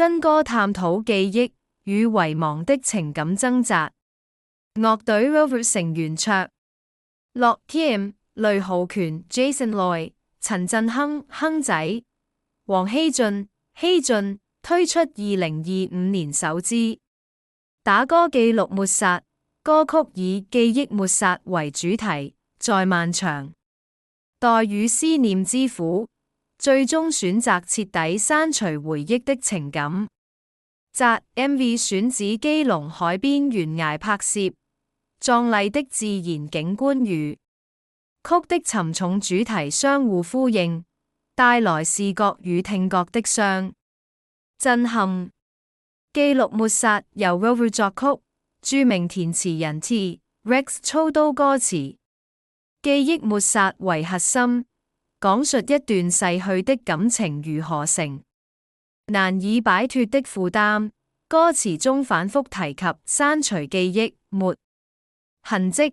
新歌探討記憶與遺忘的情感掙扎。樂隊 Rover 成員卓洛 Kim、雷浩權 Jason Lloyd、陳振亨亨仔、黃希俊推出2025年首支打歌記錄抹殺，歌曲以記憶抹殺為主題，在漫長待與思念之苦，最終選擇徹底刪除回憶的情感。摘 MV 選址基隆海邊懸崖拍攝，壯麗的自然景觀與曲的沉重主題相互呼應，帶來視覺與聽覺的相震撼。記錄抹殺由 Rover 作曲，著名填詞人 T-Rex 操刀歌詞，記憶抹殺為核心，講述一段逝去的感情如何成難以擺脫的負擔。歌詞中反覆提及刪除記憶抹痕跡，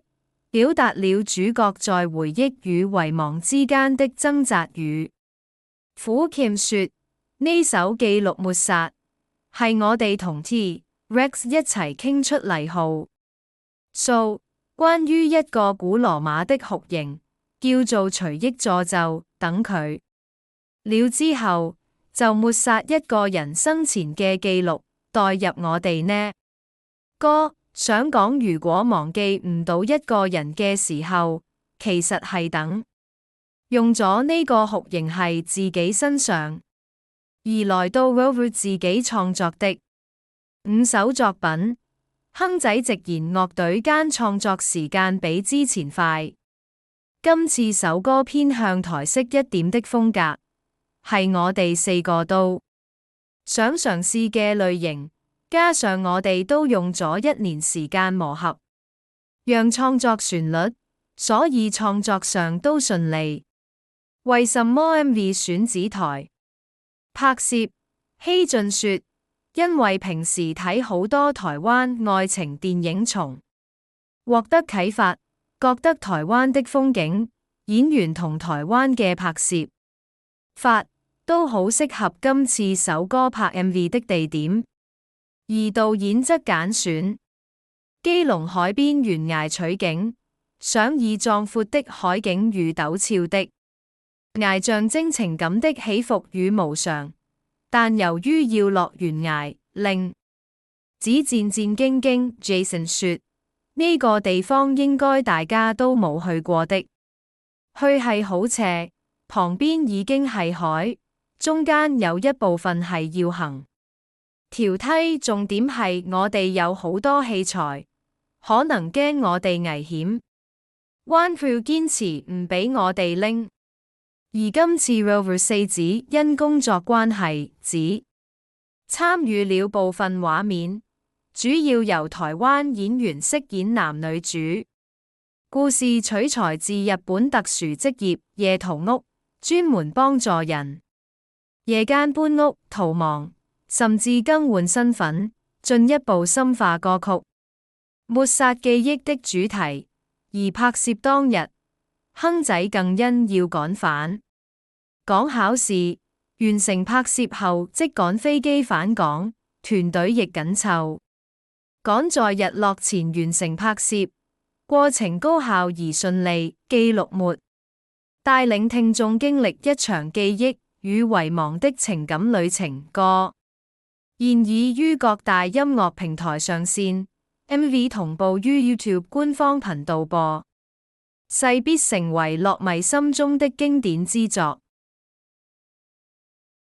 表達了主角在回憶與遺忘之間的掙扎與苦。Kim 說：呢首記錄抹殺係我哋同 T-Rex 一齊傾出嚟號數，關於一個古羅馬的酷刑，叫做隨憶詛咒。等佢了之後，就抹殺一個人生前嘅記錄，代入我哋呢歌。想講，如果忘記唔到一個人嘅時候，其實係等用咗呢個酷刑係自己身上，而來到 Rover 自己創作的5首作品。亨仔直言樂隊間創作時間比之前快，今次首歌偏向台式一點的風格，係我哋4個都想嘗試嘅類型。加上我哋都用咗1年時間磨合，讓創作旋律，所以創作上都順利。為什麼 MV 選址台拍攝？希俊說：因為平時睇好多台灣愛情電影，從獲得啟發，覺得台灣的風景、演員同台灣嘅拍攝法都好適合今次首歌拍 MV 的地點。而導演則揀選基隆海邊懸崖取景，想以壯闊的海景與陡峭的崖象徵情感的起伏與無常，但由於要落懸崖，令只戰戰兢兢。Jason 說：呢個地方應該大家都冇去過的，去係好斜，旁邊已經係海，中間有一部分係要行條梯，重點係我哋有好多器材，可能驚我哋危險。One Crew 堅持唔俾我哋拎，而今次 Rover 4子因工作關係只參與了部分畫面，主要由台灣演員飾演男女主。故事取材自日本特殊職業夜逃屋，專門幫助人夜間搬屋、逃亡，甚至更換身份，進一步深化歌曲抹殺記憶的主題。而拍攝當日，亨仔更因要趕返港考試，完成拍攝後即趕飛機返港，團隊亦緊湊趕在日落前完成拍攝，過程高效而順利。記錄抹帶領聽眾經歷一場記憶與遺忘的情感旅程。歌現已於各大音樂平台上線， MV 同步於 YouTube 官方頻道播，勢必成為樂迷心中的經典之作。